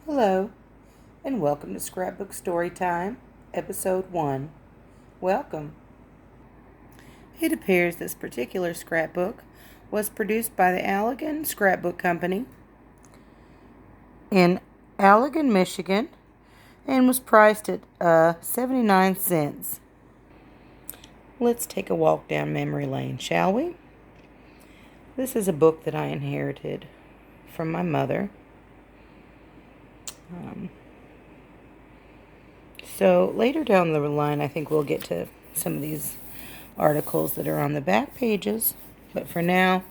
Hello, and welcome to Scrapbook Storytime, Episode 1. Welcome. It appears this particular scrapbook was produced by the Allegan Scrapbook Company in Allegan, Michigan, and was priced at 79 cents. Let's take a walk down memory lane, shall we? This is a book that I inherited from my mother. So later down the line, I think we'll get to some of these articles that are on the back pages. But for now,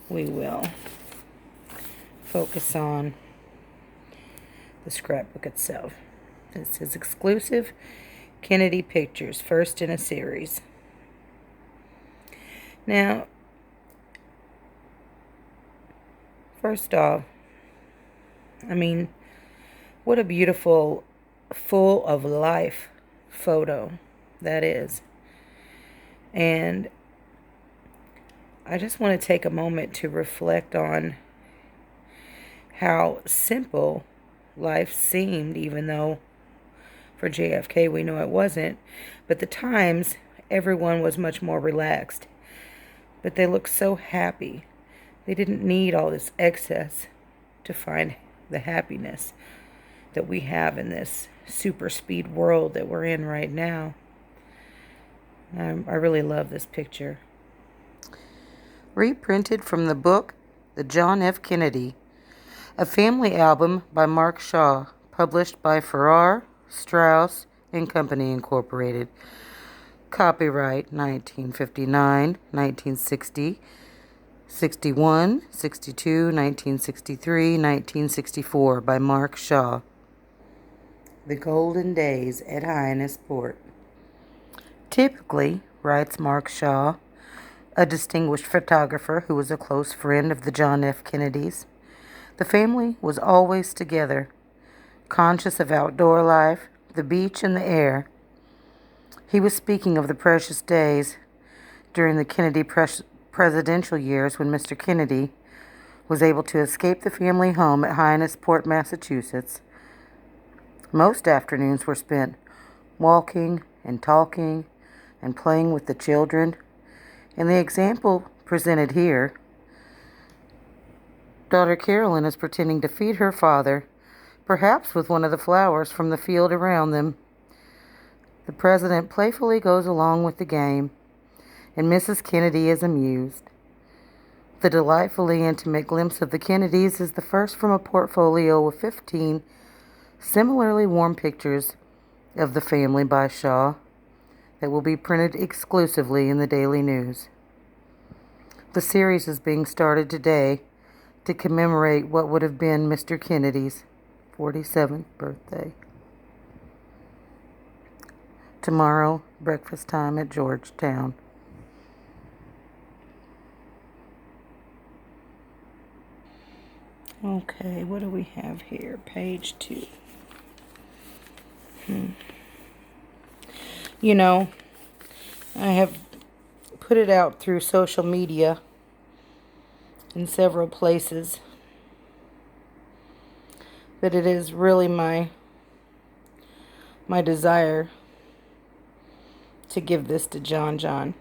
we will focus on the scrapbook itself. This is exclusive Kennedy pictures, first in a series. Now, first off, what a beautiful, full of life photo that is. And I just want to take a moment to reflect on how simple life seemed, even though for JFK we know it wasn't. But the times, everyone was much more relaxed. But they looked so happy. They didn't need all this excess to find the happiness that we have in this super speed world that we're in right now. I really love this picture. Reprinted from the book The John F. Kennedy, a family album by Mark Shaw, published by Farrar, Straus and Company Incorporated. Copyright 1959, 1960, 61, 62, 1963, 1964 by Mark Shaw. The Golden Days at Hyannisport. Typically, writes Mark Shaw, a distinguished photographer who was a close friend of the John F. Kennedys, the family was always together, conscious of outdoor life, the beach and the air. He was speaking of the precious days during the Kennedy presidential years when Mr. Kennedy was able to escape the family home at Hyannisport, Massachusetts. Most afternoons were spent walking and talking and playing with the children. In the example presented here, daughter Carolyn is pretending to feed her father, perhaps with one of the flowers from the field around them. The president playfully goes along with the game, and Mrs. Kennedy is amused. The delightfully intimate glimpse of the Kennedys is the first from a portfolio of 15 similarly warm pictures of the family by Shaw that will be printed exclusively in the Daily News. The series is being started today to commemorate what would have been Mr. Kennedy's 47th birthday. Tomorrow, breakfast time at Georgetown. Okay, what do we have here? Page 2. I have put it out through social media in several places that it is really my desire to give this to John.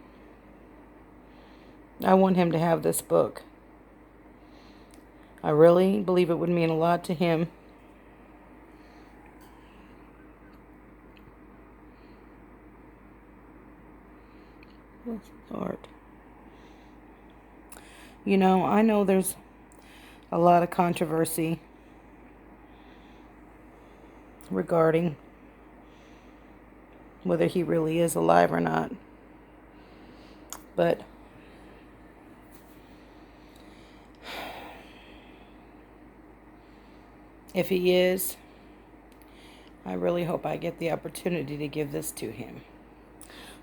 I want him to have this book. I really believe it would mean a lot to him. Art. I know there's a lot of controversy regarding whether he really is alive or not. But if he is, I really hope I get the opportunity to give this to him.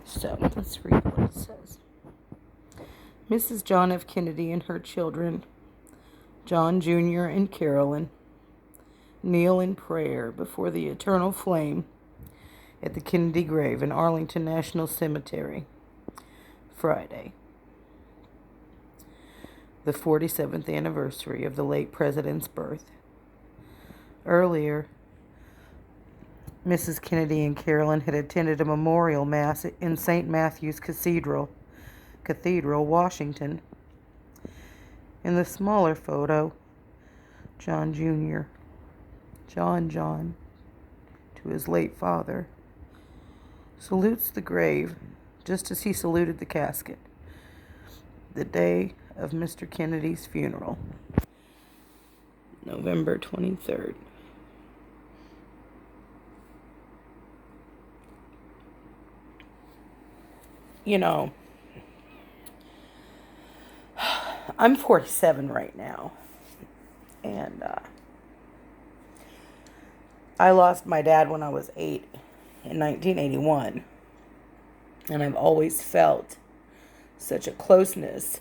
So, let's read what it says. Mrs. John F. Kennedy and her children, John Jr. and Carolyn, kneel in prayer before the eternal flame at the Kennedy grave in Arlington National Cemetery, Friday, the 47th anniversary of the late president's birth. Earlier, Mrs. Kennedy and Carolyn had attended a memorial mass in St. Matthew's Cathedral, Washington. In the smaller photo, John Jr., John, to his late father, salutes the grave just as he saluted the casket, the day of Mr. Kennedy's funeral, November 23rd. You know, I'm 47 right now, and I lost my dad when I was 8 in 1981, and I've always felt such a closeness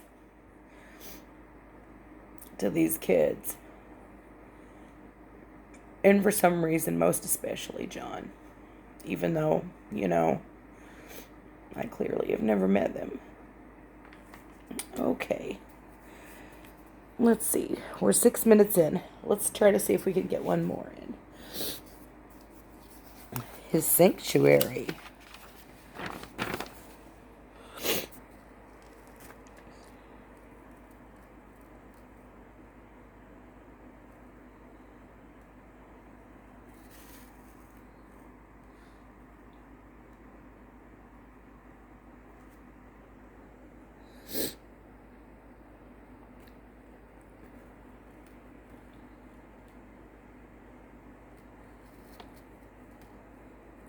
to these kids, and for some reason, most especially John, even though, I clearly have never met them. Okay. Let's see. We're 6 minutes in. Let's try to see if we can get one more in. His sanctuary.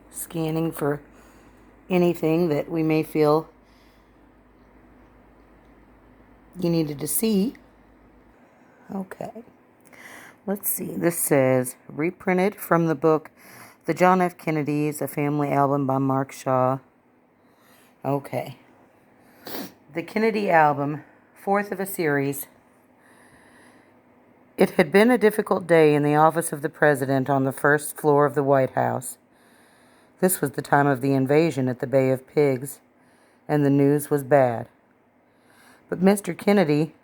Scanning for anything that we may feel you needed to see. Okay. Let's see. This says, reprinted from the book The John F. Kennedys, a Family Album by Mark Shaw. Okay. The Kennedy album, fourth of a series. It had been a difficult day in the office of the president on the first floor of the White House. This was the time of the invasion at the Bay of Pigs, and the news was bad. But Mr. Kennedy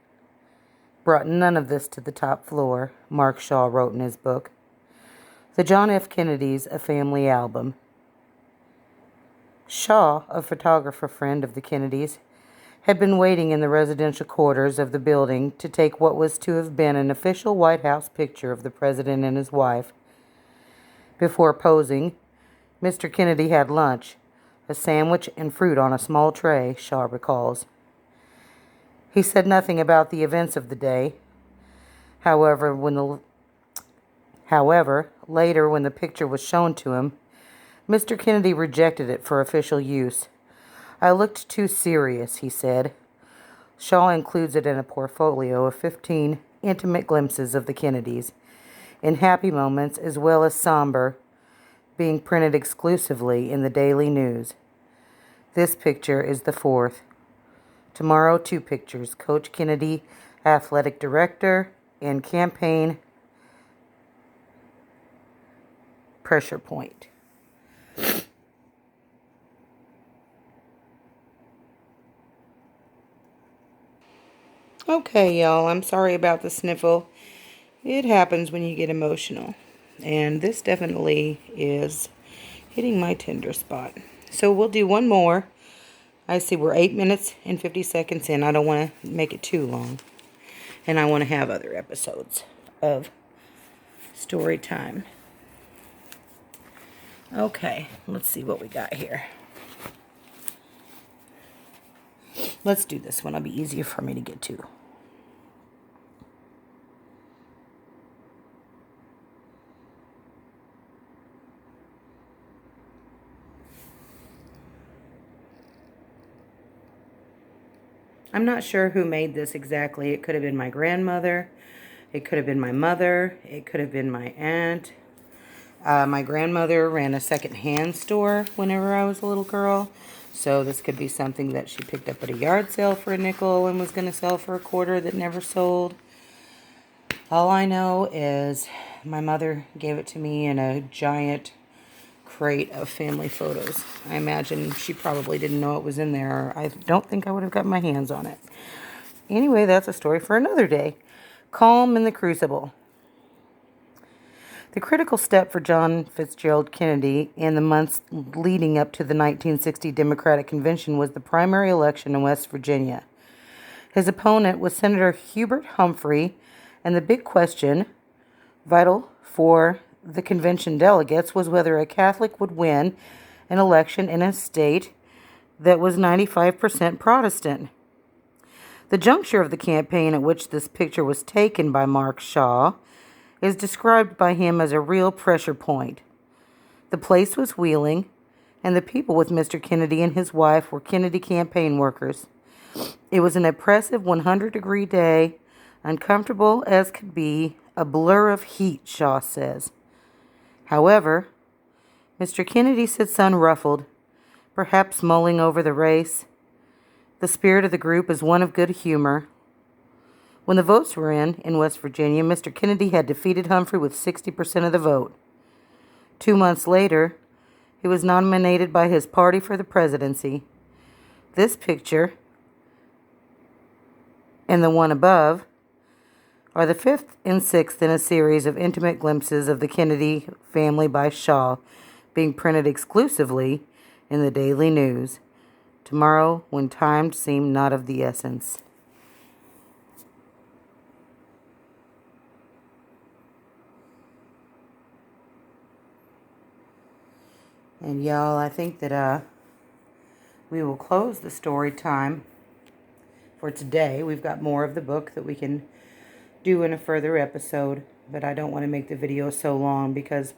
brought none of this to the top floor, Mark Shaw wrote in his book. The John F. Kennedys, a Family Album. Shaw, a photographer friend of the Kennedys, had been waiting in the residential quarters of the building to take what was to have been an official White House picture of the president and his wife. Before posing, Mr. Kennedy had lunch, a sandwich and fruit on a small tray, Shaw recalls. He said nothing about the events of the day. However, later when the picture was shown to him, Mr. Kennedy rejected it for official use. I looked too serious, he said. Shaw includes it in a portfolio of 15 intimate glimpses of the Kennedys, in happy moments as well as somber, being printed exclusively in the Daily News. This picture is the fourth. Tomorrow, 2 pictures. Coach Kennedy, athletic director, and campaign pressure point. Okay, y'all, I'm sorry about the sniffle. It happens when you get emotional. And this definitely is hitting my tender spot. So we'll do one more. I see we're 8 minutes and 50 seconds in. I don't want to make it too long. And I want to have other episodes of story time. Okay, let's see what we got here. Let's do this one. It'll be easier for me to get to. I'm not sure who made this exactly. It could have been my grandmother. It could have been my mother. It could have been my aunt. My grandmother ran a second-hand store whenever I was a little girl. So this could be something that she picked up at a yard sale for a nickel and was going to sell for a quarter that never sold. All I know is my mother gave it to me in a giant crate of family photos. I imagine she probably didn't know it was in there. I don't think I would have got my hands on it. Anyway, that's a story for another day. Calm in the Crucible. The critical step for John Fitzgerald Kennedy in the months leading up to the 1960 Democratic Convention was the primary election in West Virginia. His opponent was Senator Hubert Humphrey, and the big question, vital for the convention delegates, was whether a Catholic would win an election in a state that was 95% Protestant. The juncture of the campaign at which this picture was taken by Mark Shaw is described by him as a real pressure point. The place was Wheeling, and the people with Mr. Kennedy and his wife were Kennedy campaign workers. It was an oppressive 100-degree day, uncomfortable as could be, a blur of heat, Shaw says. However, Mr. Kennedy sits unruffled, perhaps mulling over the race. The spirit of the group is one of good humor. When the votes were in West Virginia, Mr. Kennedy had defeated Humphrey with 60% of the vote. 2 months later, he was nominated by his party for the presidency. This picture and the one above are the fifth and sixth in a series of intimate glimpses of the Kennedy family by Shaw, being printed exclusively in the Daily News. Tomorrow, when time seemed not of the essence. And y'all, I think that we will close the story time for today. We've got more of the book that we can do in a further episode, but I don't want to make the video so long because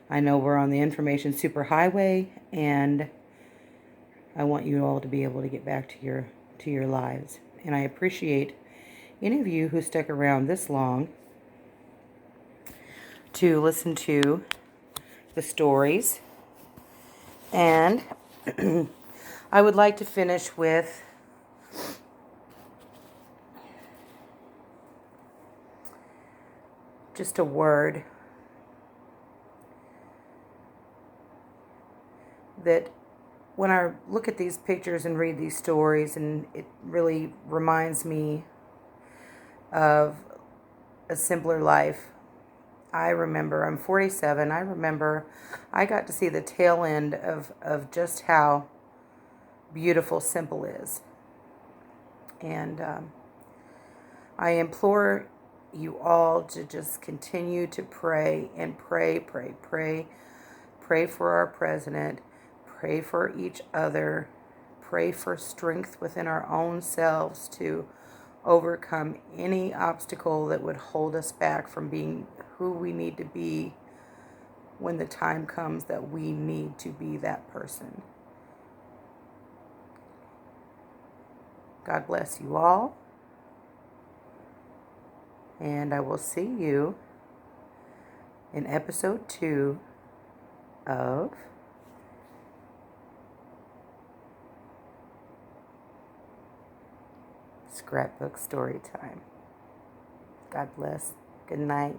I know we're on the information superhighway, and I want you all to be able to get back to your lives. And I appreciate any of you who stuck around this long to listen to the stories. And I would like to finish with just a word that when I look at these pictures and read these stories, and it really reminds me of a simpler life. I remember, I'm 47, I remember I got to see the tail end of just how beautiful simple is. And I implore you all to just continue to pray and pray for our president, pray for each other, pray for strength within our own selves to overcome any obstacle that would hold us back from being who we need to be when the time comes that we need to be that person. God bless you all, and I will see you in episode 2 of Scrapbook Storytime. God bless. Good night.